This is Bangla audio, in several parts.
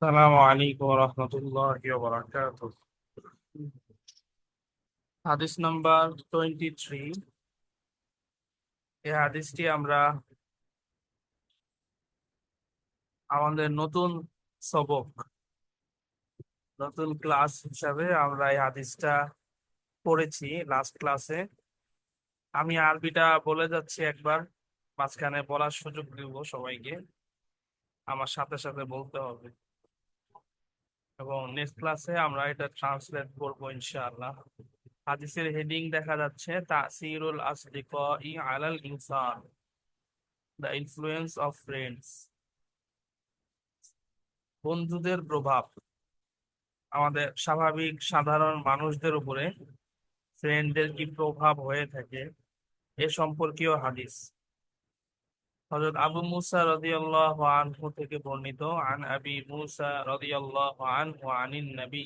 আসসালামু আলাইকুম রহমতুল্লাহি ওয়া বারাকাতুহু। হাদিস নাম্বার 23। এই হাদিসটি আমরা আমাদের নতুন সবক, নতুন ক্লাস হিসাবে আমরা এই হাদিসটা পড়েছি লাস্ট ক্লাসে। আমি আরবিটা বলে যাচ্ছি একবার, মাঝখানে বলার সুযোগ দিব সবাইকে, আমার সাথে সাথে বলতে হবে এবং নেক্সট ক্লাসে আমরা এটা ট্রান্সলেট করবো ইনশাআল্লাহ। হাদিসের হেডিং দেখা যাচ্ছে তাসিরুল আসদিকাই আলাল ইনসান, দ্য ইনফ্লুয়েন্স অফ ফ্রেন্ডস। বন্ধুদের প্রভাব আমাদের স্বাভাবিক সাধারণ মানুষদের উপরে ফ্রেন্ডদের কি প্রভাব হয়ে থাকে এ সম্পর্কীয় হাদিস। হযরত আবু মুসা রাদিয়াল্লাহু আনহু থেকে বর্ণিত, আন আবি মুসা রাদিয়াল্লাহু আনহু আনিন নবী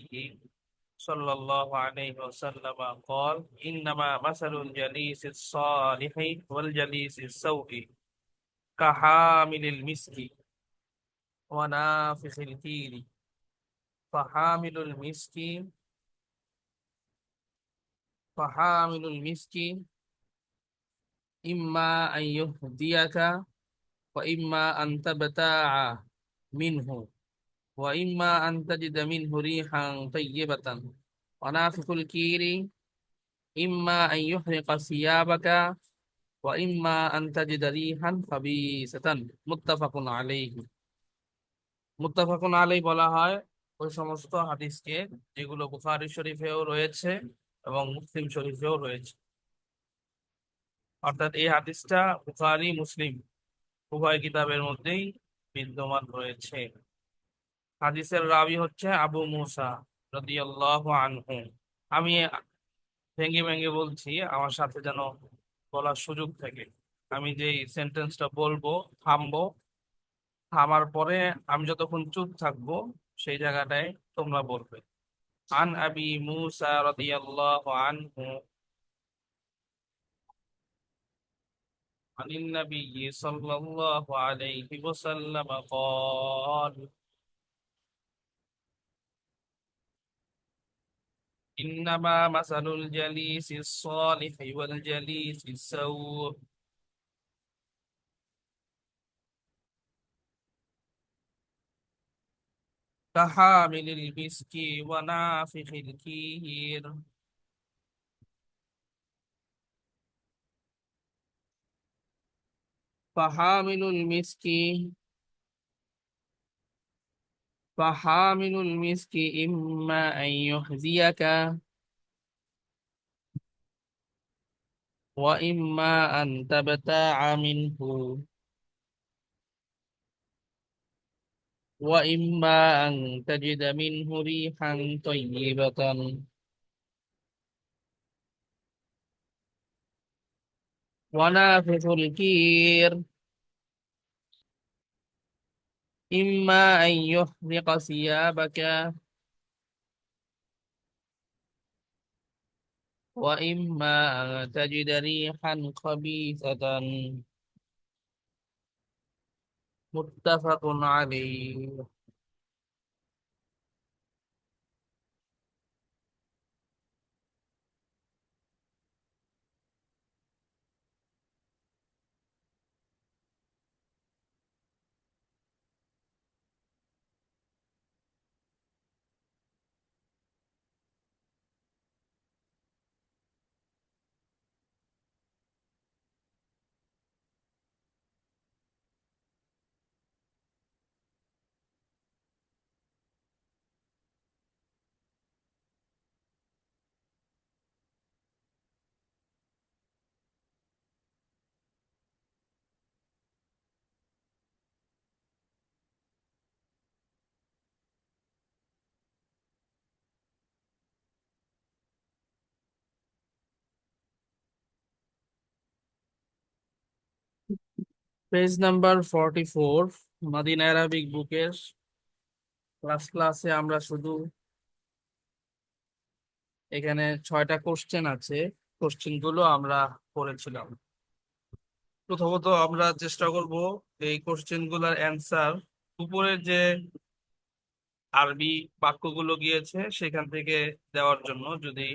সাল্লাল্লাহু আলাইহি ওয়াসাল্লাম قال انما مثل الجليس الصالح والجليس السوء كحامل المسك ونافخ الكير فحامل المسك فحامل المسك إما أن يهديك وإما أن تبتاع منه وإما أن تجد منه ريحا طيبة ونافخ الكير إما أن يحرق ثيابك وإما أن تجد ريحا خبيثة متفق عليه। মুত্তাফাকুন আলাইহি বলা হয় ওই সমস্ত হাদিসকে যেগুলো বুখারী শরীফেও রয়েছে এবং মুসলিম শরীফেও রয়েছে। অর্থাৎ এই হাদিসটা বুখারী মুসলিম উভয় কিতাবের মধ্যেই বিদ্যমান রয়েছে। হাদিসের রাবী হচ্ছে আবু মুসা রাদিয়াল্লাহু আনহু। আমি ভেঙে ভেঙে বলছি, আমার সাথে যেন বলার সুযোগ থাকে। আমি যেই সেন্টেন্সটা বলবো থামবো, থামার পরে আমি যতক্ষণ চুপ থাকবো সেই জায়গাটায় তোমরা বলবে। আন আবি মুসা রাদিয়াল্লাহু আনহু عن النبي صلى الله عليه وسلم قال إنما مثل الجليس الصالح والجليس السوء كحامل المسك ونافخ الكير فحامل المسك فحامل المسك إما أن يحذيك وإما أن تبتاع منه وإما أن تجد منه ريحا طيبة ونافخ الكير إما أن يحرق ثيابك وإما أن تجد ريحا خبيثة متفق عليه। পেজ নাম্বার 44, মাদিনা অ্যারাবিক বুকের ক্লাসে আমরা শুধু এখানে 6টা কোশ্চেন আছে, কোশ্চেন গুলো আমরা করেছিলাম। প্রথমত আমরা চেষ্টা করব এই কোশ্চেন গুলার অ্যান্সার উপরের যে আরবি বাক্যগুলো গিয়েছে সেখান থেকে দেওয়ার জন্য যদি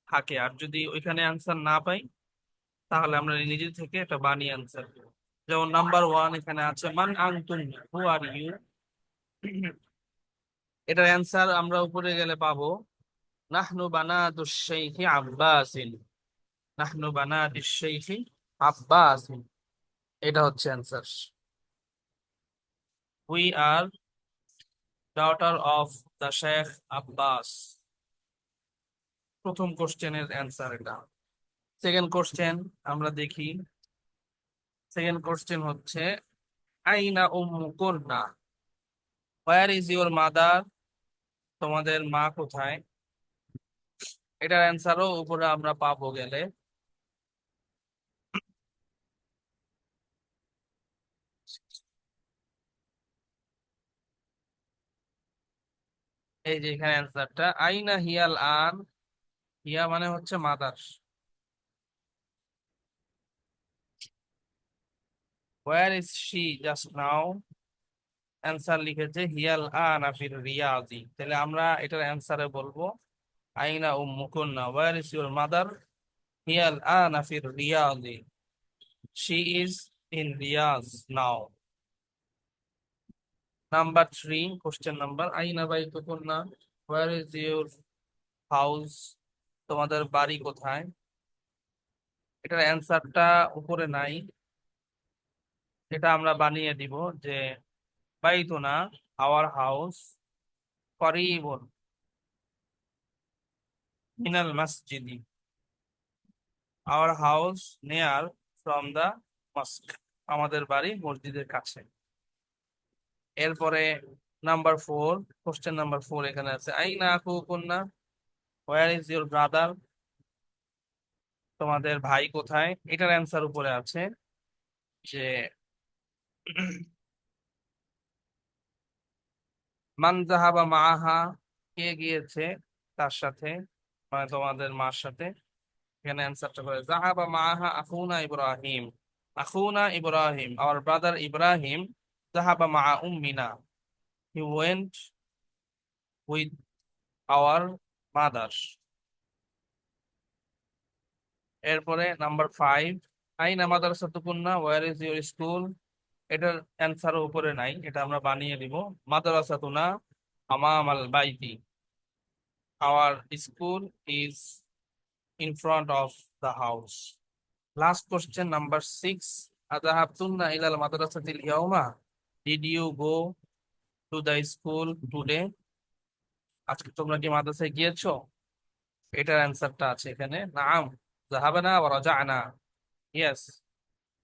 থাকে, আর যদি ওইখানে অ্যান্সার না পাই তাহলে আমরা নিজে থেকে একটা বানিয়ে অ্যান্সার দেবো। যেমন নাম্বার ওয়ান এখানে আছে মান আনতুম, হু আর ইউ। এটার অ্যান্সার আমরা উপরে গেলে পাবো নাহনু বানাতুশ শাইখি আব্বাসিন। নাহনু বানাতুশ শাইখি আব্বাসিন, এটা হচ্ছে answer. We are daughter of the Sheikh Abbas. প্রথম কোশ্চেনের অ্যান্সার এটা। সেকেন্ড কোশ্চেন আমরা দেখি। সেকেন্ড কোশ্চেন হচ্ছে আইনা উম্মুকুন্না, হোয়ার ইজ ইউর মাদার? তোমাদের মা কোথায়? এটার অ্যান্সারও উপরে আমরা পাবো গেলে। এই যে এখানে অ্যান্সারটা আইনা হিয়াল আন। হিয়া মানে হচ্ছে mother. Where is she just now? Answer লিখেছে হিয়াল আন আফির রিয়াজি। তাহলে আমরা এটার অ্যান্সারে বলবো আইনা উম্মুকুন্না, হোয়ার ইজ ইউর মাদার? হিয়াল আন আফির রিয়াজি, she is in Riyadh now. Number three, question number আইনা বাইতুকুন্না, হোয়ার ইজ ইউর হাউস? তোমাদের বাড়ি কোথায়? এটার অ্যান্সারটা উপরে নাই, এটা আমরা বানিয়ে দিব যে বাইতুনা, আওয়ার হাউস, করিবুন মিনাল মসজিদি, আওয়ার হাউস নেয়ার ফ্রম দা মস্ক, আমাদের বাড়ি মসজিদের কাছে। এরপরে number four, question number four এখানে আছে আইনা আখুকুন্না, হোয়ার ইজ ইউর ব্রাদার? তোমাদের ভাই কোথায়? এটার অ্যান্সার উপরে আছে যে মান জাহাবা মাআহা, কে গিয়েছে তার সাথে, মানে তোমাদের মার সাথে। এখানে অ্যান্সারটা করে জাহাবা মাআহা আখুনা ইব্রাহিম। আখুনা ইব্রাহিম, আওয়ার ব্রাদার ইব্রাহিম, জাহাবা মাআ উম্মিনা, he went with our mother. এরপরে নাম্বার ফাইভ আইনা মাদ্রাসাতুকুন্না, ওয়ার ইজ ইউর স্কুল? এটার অ্যান্সার উপরে নাই, এটা আমরা বানিয়ে দিব মাদ্রাসাতুনা আমামাল বাইতি, our school is in front of the house. Last question number six আযাহাবতুন্না ইলাল মাদ্রাসাতিল ইয়াউমা, did you go to the school today? আজকে তোমরা কি মাদ্রাসায় গিয়েছো? এটার অ্যান্সারটা আছে এখানে নাম যাহাবানা ওয়া রাজা'না, yes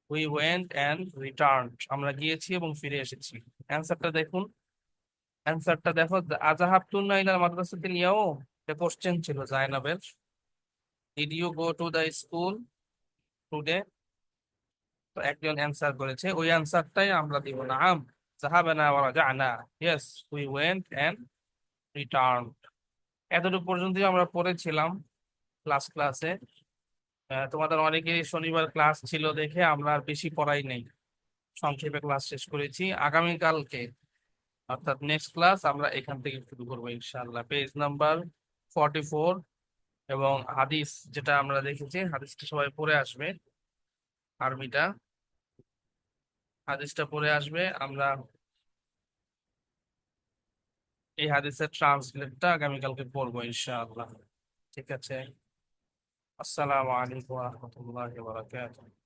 we went and returned, আমরা গিয়েছি এবং ফিরে এসেছি। অ্যান্সারটা দেখুন, অ্যান্সারটা দেখো আযাহাবতুন্না ইলাল মাদ্রাসাতিল ইয়াউম, এটা কোশ্চেন ছিল জাইনাবের। Did you go to the school today? তো একজন অ্যান্সার করেছে, ওই অ্যান্সারটাই আমরা দিব নাম যাহাবানা ওয়া রাজা'না, yes we went and return. এতটুকু পর্যন্তই আমরা পড়েছিলাম ক্লাসে। তোমাদের অনেকেরই শনিবার ক্লাস ছিল দেখে আমরা আর বেশি পড়াই নেই, সংক্ষেপে ক্লাস শেষ করেছি। আগামীকালকে অর্থাৎ নেক্সট ক্লাস আমরা এখান থেকে শুরু করবো ইনশাআল্লাহ, পেজ নাম্বার 44। এবং হাদিস যেটা আমরা দেখেছি, হাদিসটা সবাই পড়ে আসবে, আরবিটা হাদিসটা পড়ে আসবে। আমরা এই হাদিসের ট্রান্সলেটটা আগামীকালকে পড়বো ইনশাআল্লাহ। ঠিক আছে, আসসালামু আলাইকুম ওয়া রাহমাতুল্লাহি ওয়া বারাকাতুহু।